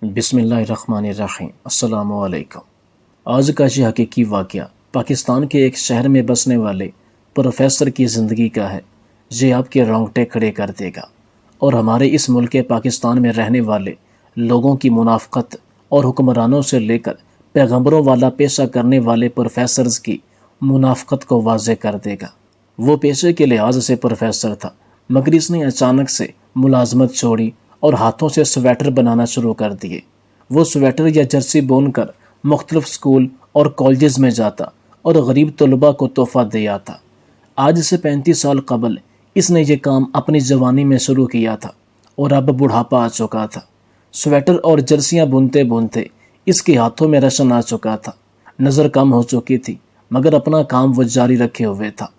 बिस्मिल्लाहिर्रहमानिर्रहीम। अस्सलाम वालेकुम। आज का ये हकीकी वाक़या पाकिस्तान के एक शहर में बसने वाले प्रोफेसर की ज़िंदगी का है। ये आपके रोंगटे खड़े कर देगा और हमारे इस मुल्क पाकिस्तान में रहने वाले लोगों की मुनाफ़क़त और हुक्मरानों से लेकर पैगंबरों वाला पेशा करने वाले प्रोफेसर्स की मुनाफ़क़त को वाज़े कर देगा। वो पेशे के लिहाज से प्रोफेसर था, मगर इसने अचानक से मुलाजमत छोड़ी और हाथों से स्वेटर बनाना शुरू कर दिए। वो स्वेटर या जर्सी बुनकर मुख्तलिफ स्कूल और कॉलेजेस में जाता और गरीब तलबा को तोहफ़ा दे आता। आज से 35 साल कबल इसने ये काम अपनी जवानी में शुरू किया था और अब बुढ़ापा आ चुका था। स्वेटर और जर्सियाँ बुनते बुनते इसके हाथों में रशन आ चुका था। नज़र कम हो चुकी थी, मगर अपना काम वो जारी रखे हुए था।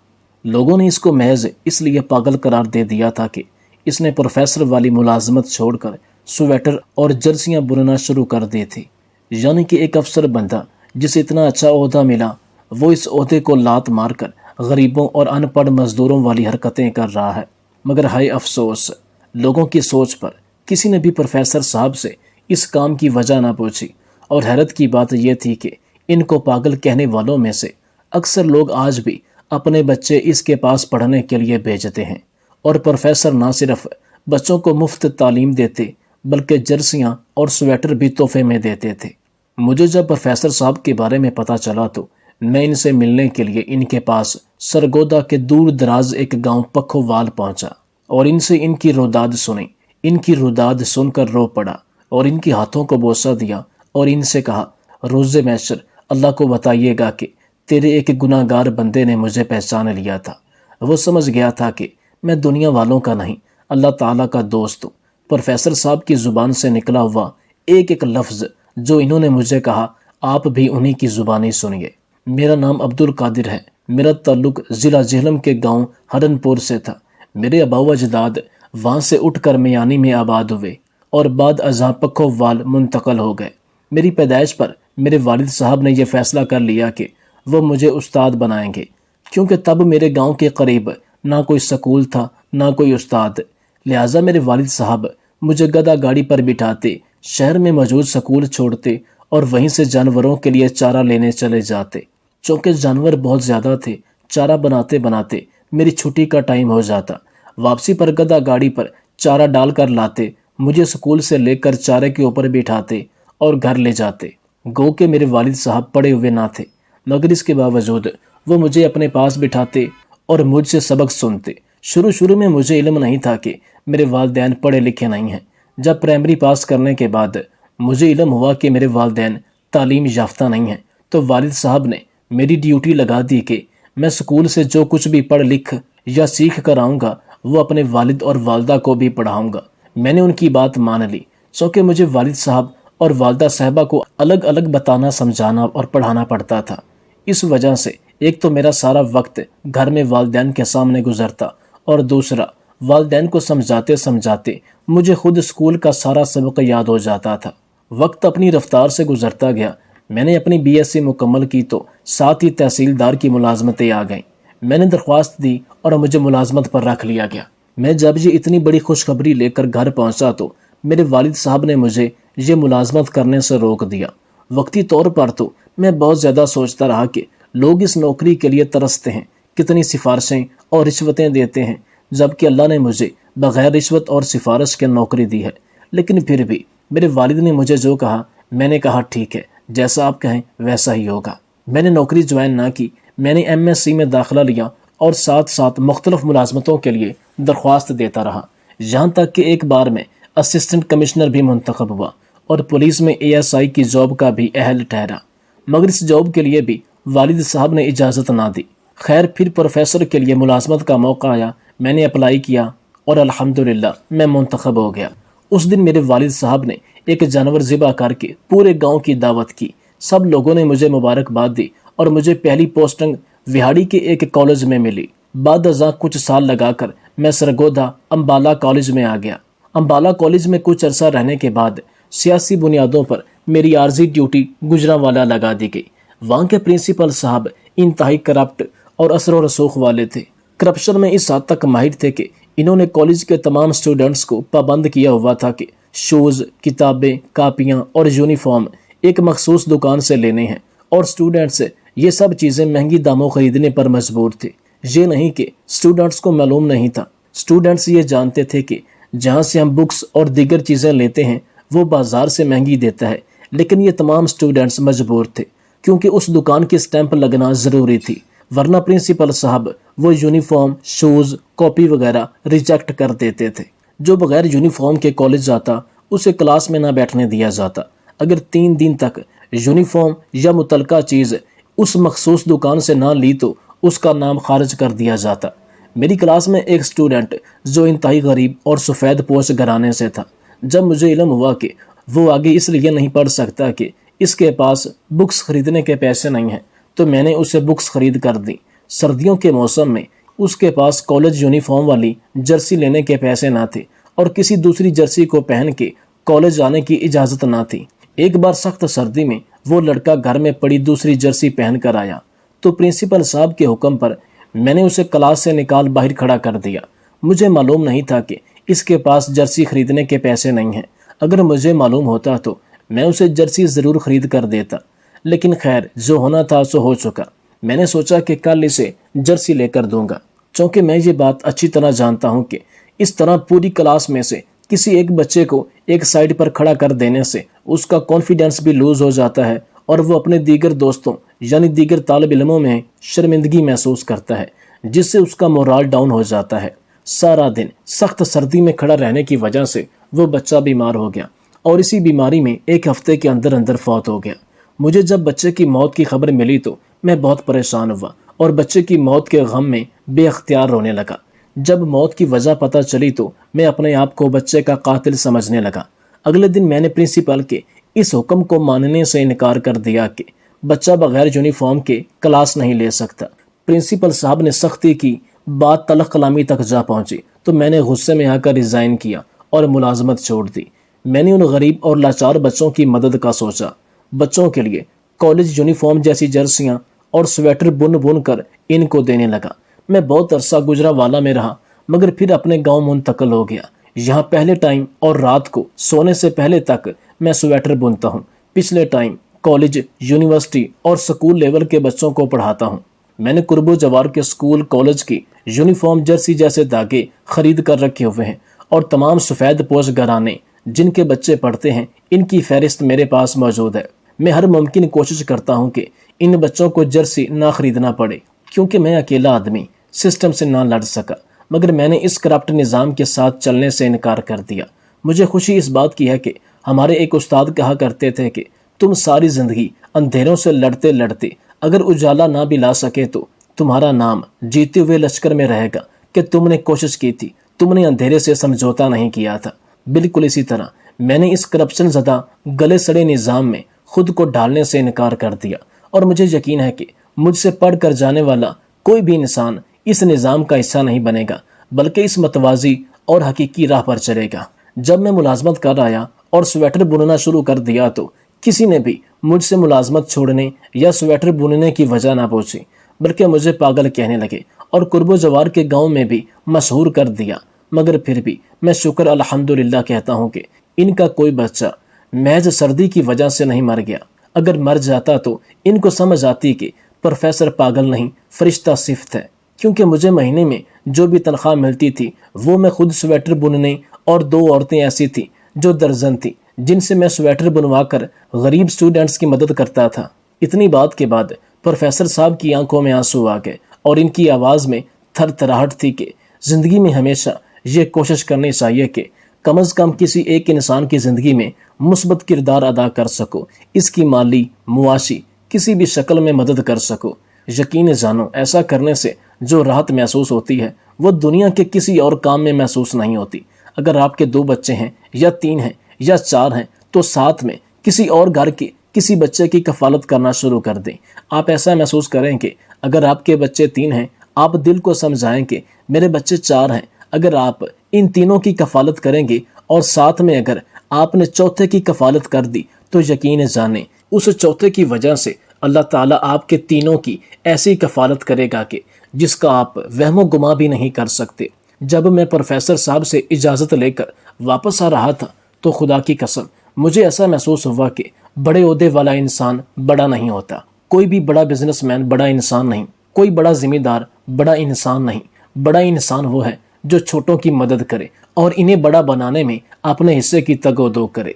लोगों ने इसको महज इसलिए पागल करार दे दिया था कि इसने प्रोफेसर वाली मुलाजमत छोड़कर स्वेटर और जर्सियाँ बुनना शुरू कर दी थी। यानी कि एक अफसर बंदा जिसे इतना अच्छा ओहदा मिला, वो इस ओहदे को लात मारकर गरीबों और अनपढ़ मजदूरों वाली हरकतें कर रहा है। मगर हाय अफसोस, लोगों की सोच पर किसी ने भी प्रोफेसर साहब से इस काम की वजह ना पूछी। और हैरत की बात यह थी कि इनको पागल कहने वालों में से अक्सर लोग आज भी अपने बच्चे इसके पास पढ़ने के लिए भेजते हैं। और प्रोफेसर ना सिर्फ बच्चों को मुफ्त तालीम देते, बल्कि जर्सियाँ और स्वेटर भी तोहफे में देते थे। मुझे जब प्रोफेसर साहब के बारे में पता चला तो मैं इनसे मिलने के लिए इनके पास सरगोदा के दूर दराज एक गांव पखोवाल पहुंचा और इनसे इनकी रुदाद सुनी। इनकी रुदाद सुनकर रो पड़ा और इनके हाथों को बोसा दिया और इनसे कहा, रोज़े मैशर अल्लाह को बताइएगा कि तेरे एक गुनाहगार बंदे ने मुझे पहचान लिया था। वो समझ गया था कि मैं दुनिया वालों का नहीं, अल्लाह ताला का दोस्त हूँ। प्रोफेसर साहब की ज़ुबान से निकला हुआ एक एक लफ्ज़ जो इन्होंने मुझे कहा, आप भी उन्हीं की ज़ुबानी सुनिए। मेरा नाम अब्दुल कादिर है। मेरा ताल्लुक ज़िला झेलम के गांव हरनपुर से था। मेरे अबाव अजदाद वहाँ से उठकर मियानी में आबाद हुए और बाद अज़ां पखोवाल मुंतकल हो गए। मेरी पैदाइश पर मेरे वालिद साहब ने यह फ़ैसला कर लिया कि वो मुझे उस्ताद बनाएंगे, क्योंकि तब मेरे गांव के करीब ना कोई स्कूल था ना कोई उस्ताद। लिहाजा मेरे वालिद साहब मुझे गधा गाड़ी पर बिठाते, शहर में मौजूद स्कूल छोड़ते और वहीं से जानवरों के लिए चारा लेने चले जाते। चूँकि जानवर बहुत ज़्यादा थे, चारा बनाते बनाते मेरी छुट्टी का टाइम हो जाता। वापसी पर गधा गाड़ी पर चारा डाल कर लाते, मुझे स्कूल से लेकर चारे के ऊपर बिठाते और घर ले जाते। गो के मेरे वालिद साहब पढ़े हुए ना थे, मगर इसके बावजूद वो मुझे अपने पास बिठाते और मुझसे सबक सुनते। शुरू में मुझे इल्म नहीं था कि मेरे वालिदैन पढ़े लिखे नहीं हैं। जब प्राइमरी पास करने के बाद मुझे इल्म हुआ कि मेरे वालिदैन तालीम याफ्ता नहीं हैं, तो वालिद साहब ने मेरी ड्यूटी लगा दी कि मैं स्कूल से जो कुछ भी पढ़ लिख या सीख कर आऊँगा वो अपने वालिद और वालदा को भी पढ़ाऊँगा। मैंने उनकी बात मान ली, क्योंकि मुझे वालिद साहब और वालदा साहबा को अलग अलग बताना, समझाना और पढ़ाना पड़ता था। इस वजह से एक तो मेरा सारा वक्त घर में वालिदैन के सामने गुजरता और दूसरा वालिदैन को समझाते समझाते मुझे खुद स्कूल का सारा सबक याद हो जाता था। वक्त अपनी रफ्तार से गुजरता गया। मैंने अपनी बीएससी मुकम्मल की तो साथ ही तहसीलदार की मुलाजमतें आ गईं। मैंने दरख्वास्त दी और मुझे मुलाजमत पर रख लिया गया। मैं जब ये इतनी बड़ी खुशखबरी लेकर घर पहुंचा तो मेरे वालिद साहब ने मुझे ये मुलाजमत करने से रोक दिया। वक्ती तौर पर तो मैं बहुत ज़्यादा सोचता रहा कि लोग इस नौकरी के लिए तरसते हैं, कितनी सिफारिशें और रिश्वतें देते हैं, जबकि अल्लाह ने मुझे बग़ैर रिश्वत और सिफारिश के नौकरी दी है। लेकिन फिर भी मेरे वालिद ने मुझे जो कहा, मैंने कहा ठीक है, जैसा आप कहें वैसा ही होगा। मैंने नौकरी ज्वाइन ना की। मैंने एमएससी में दाखिला लिया और साथ साथ मुख्तलिफ मुलाजमतों के लिए दरख्वास्त देता रहा। यहाँ तक कि एक बार में असिस्टेंट कमिश्नर भी मुंतखब हुआ और पुलिस में एएसआई की जॉब का भी अहल ठहरा। मगर इस जॉब के लिए भी वालिद साहब ने इजाज़त ना दी। खैर, फिर प्रोफेसर के लिए मुलाजमत का मौका आया। मैंने अप्लाई किया और अल्हम्दुलिल्लाह मैं मुंतखब हो गया। उस दिन मेरे वालिद साहब ने एक जानवर ज़िबा करके पूरे गांव की दावत की। सब लोगों ने मुझे मुबारकबाद दी और मुझे पहली पोस्टिंग विहाड़ी के एक कॉलेज में मिली। बाद अज़ां कुछ साल लगाकर मैं सरगोदा अम्बाला कॉलेज में आ गया। अम्बाला कॉलेज में कुछ अरसा रहने के बाद सियासी बुनियादों पर मेरी आर्जी ड्यूटी गुजरांवाला लगा दी गई। वहाँ के प्रिंसिपल साहब इंतहाई करप्ट और असर व रसूख वाले थे। करप्शन में इस हद तक माहिर थे कि इन्होंने कॉलेज के तमाम स्टूडेंट्स को पाबंद किया हुआ था कि शूज़, किताबें, कापियाँ और यूनिफॉर्म एक मखसूस दुकान से लेने हैं और स्टूडेंट्स ये सब चीज़ें महंगी दामों खरीदने पर मजबूर थे। ये नहीं कि स्टूडेंट्स को मालूम नहीं था, स्टूडेंट्स ये जानते थे कि जहाँ से हम बुक्स और दीगर चीज़ें लेते हैं वो बाजार से महंगी देता है, लेकिन ये तमाम स्टूडेंट्स मजबूर थे क्योंकि उस दुकान की स्टैंप लगना ज़रूरी थी, वरना प्रिंसिपल साहब वो यूनिफॉर्म, शूज़, कॉपी वगैरह रिजेक्ट कर देते थे। जो बगैर यूनिफॉर्म के कॉलेज जाता उसे क्लास में ना बैठने दिया जाता। अगर 3 दिन तक यूनिफॉर्म या मुतलका चीज़ उस मखसूस दुकान से ना ली तो उसका नाम खारिज कर दिया जाता। मेरी क्लास में एक स्टूडेंट जो इंतहाई गरीब और सफ़ेद पोश घराने से था। जब मुझे इल्म हुआ कि वो आगे इसलिए नहीं पढ़ सकता कि इसके पास बुक्स खरीदने के पैसे नहीं हैं, तो मैंने उसे बुक्स खरीद कर दी। सर्दियों के मौसम में उसके पास कॉलेज यूनिफॉर्म वाली जर्सी लेने के पैसे ना थे और किसी दूसरी जर्सी को पहन के कॉलेज जाने की इजाज़त ना थी। एक बार सख्त सर्दी में वो लड़का घर में पड़ी दूसरी जर्सी पहन कर आया तो प्रिंसिपल साहब के हुक्म पर मैंने उसे क्लास से निकाल बाहर खड़ा कर दिया। मुझे मालूम नहीं था कि इसके पास जर्सी खरीदने के पैसे नहीं हैं। अगर मुझे मालूम होता तो मैं उसे जर्सी ज़रूर खरीद कर देता, लेकिन खैर जो होना था सो हो चुका। मैंने सोचा कि कल इसे जर्सी लेकर दूंगा, क्योंकि मैं ये बात अच्छी तरह जानता हूँ कि इस तरह पूरी क्लास में से किसी एक बच्चे को एक साइड पर खड़ा कर देने से उसका कॉन्फिडेंस भी लूज हो जाता है और वो अपने दीगर दोस्तों यानी दीगर तालिब इल्मों में शर्मिंदगी महसूस करता है, जिससे उसका मोराल डाउन हो जाता है। सारा दिन सख्त सर्दी में खड़ा रहने की वजह से वो बच्चा बीमार हो गया और इसी बीमारी में 1 हफ्ते के अंदर अंदर फौत हो गया। मुझे जब बच्चे की मौत की खबर मिली तो मैं बहुत परेशान हुआ और बच्चे की मौत के गम में बेअख्तियार रोने लगा। जब मौत की वजह पता चली तो मैं अपने आप को बच्चे का कातिल समझने लगा। अगले दिन मैंने प्रिंसिपल के इस हुक्म को मानने से इनकार कर दिया कि बच्चा बगैर यूनिफॉर्म के क्लास नहीं ले सकता। प्रिंसिपल साहब ने सख्ती की, बात तलख कलामी तक जा पहुंची तो मैंने गुस्से में आकर रिज़ाइन किया और मुलाजमत छोड़ दी। मैंने उन गरीब और लाचार बच्चों की मदद का सोचा। बच्चों के लिए कॉलेज यूनिफॉर्म जैसी जर्सियाँ और स्वेटर बुन बुन कर इनको देने लगा। मैं बहुत अरसा गुजरावाला में रहा मगर फिर अपने गांव मुंतकिल हो गया। यहाँ पहले टाइम और रात को सोने से पहले तक मैं स्वेटर बुनता हूँ। पिछले टाइम कॉलेज, यूनिवर्सिटी और स्कूल लेवल के बच्चों को पढ़ाता हूँ। मैंने कुर्बो जवार के स्कूल कॉलेज की यूनिफॉर्म जर्सी जैसे धागे खरीद कर रखे हुए हैं और तमाम सफ़ेद पोश घराने जिनके बच्चे पढ़ते हैं इनकी फहरिस्त मेरे पास मौजूद है। मैं हर मुमकिन कोशिश करता हूँ कि इन बच्चों को जर्सी ना खरीदना पड़े, क्योंकि मैं अकेला आदमी सिस्टम से ना लड़ सका, मगर मैंने इस करप्ट निज़ाम के साथ चलने से इनकार कर दिया। मुझे खुशी इस बात की है कि हमारे एक उस्ताद कहा करते थे कि तुम सारी ज़िंदगी अंधेरों से लड़ते लड़ते अगर उजाला ना भी ला सके तो तुम्हारा नाम जीते हुए लश्कर में रहेगा कि तुमने कोशिश की थी, तुमने अंधेरे से समझौता नहीं किया था। बिल्कुल इसी तरह मैंने इस करप्शन ज़दा गले सड़े निज़ाम में खुद को डालने से इनकार कर दिया और मुझे यकीन है कि मुझसे पढ़ कर जाने वाला कोई भी इंसान इस निज़ाम का हिस्सा नहीं बनेगा, बल्कि इस मतवाजी और हकीकी राह पर चलेगा। जब मैं मुलाजमत कर आया और स्वेटर बुनना शुरू कर दिया तो किसी ने भी मुझसे मुलाजमत छोड़ने या स्वेटर बुनने की वजह ना पूछी, बल्कि मुझे पागल कहने लगे और कुर्बो जवार के गांव में भी मशहूर कर दिया। मगर फिर भी मैं शुक्र अल्हम्दुलिल्लाह कहता हूँ कि इनका कोई बच्चा महज सर्दी की वजह से नहीं मर गया। अगर मर जाता तो इनको समझ आती कि प्रोफेसर पागल नहीं फरिश्ता सिफ्त है, क्योंकि मुझे महीने में जो भी तनख्वाह मिलती थी वो मैं खुद स्वेटर बुनने और 2 औरतें ऐसी थी जो दर्जन थी जिनसे मैं स्वेटर बुनवा कर गरीब स्टूडेंट्स की मदद करता था। इतनी बात के बाद प्रोफेसर साहब की आंखों में आंसू आ गए और इनकी आवाज़ में थरथराहट थी कि ज़िंदगी में हमेशा ये कोशिश करनी चाहिए कि कम अज़ कम किसी एक इंसान की ज़िंदगी में मुस्बत किरदार अदा कर सको, इसकी माली मुआशी किसी भी शक्ल में मदद कर सको। यकीन जानो ऐसा करने से जो राहत महसूस होती है वो दुनिया के किसी और काम में महसूस नहीं होती। अगर आपके 2 बच्चे हैं या 3 हैं या 4 हैं तो साथ में किसी और घर के किसी बच्चे की कफालत करना शुरू कर दें। आप ऐसा महसूस करें कि अगर आपके बच्चे 3 हैं, आप दिल को समझाएं कि मेरे बच्चे 4 हैं। अगर आप इन तीनों की कफालत करेंगे और साथ में अगर आपने चौथे की कफालत कर दी तो यकीन जाने उस चौथे की वजह से अल्लाह ताला आपके तीनों की ऐसी कफालत करेगा कि जिसका आप वहमो गुमा भी नहीं कर सकते। जब मैं प्रोफेसर साहब से इजाज़त लेकर वापस आ रहा था تو خدا کی قسم مجھے ایسا محسوس ہوا کہ بڑے عہدے والا انسان بڑا نہیں ہوتا، کوئی بھی بڑا بزنس مین بڑا انسان نہیں، کوئی بڑا ذمہ دار بڑا انسان نہیں۔ بڑا انسان وہ ہے جو چھوٹوں کی مدد کرے اور انہیں بڑا بنانے میں اپنے حصے کی تگ و دو کرے۔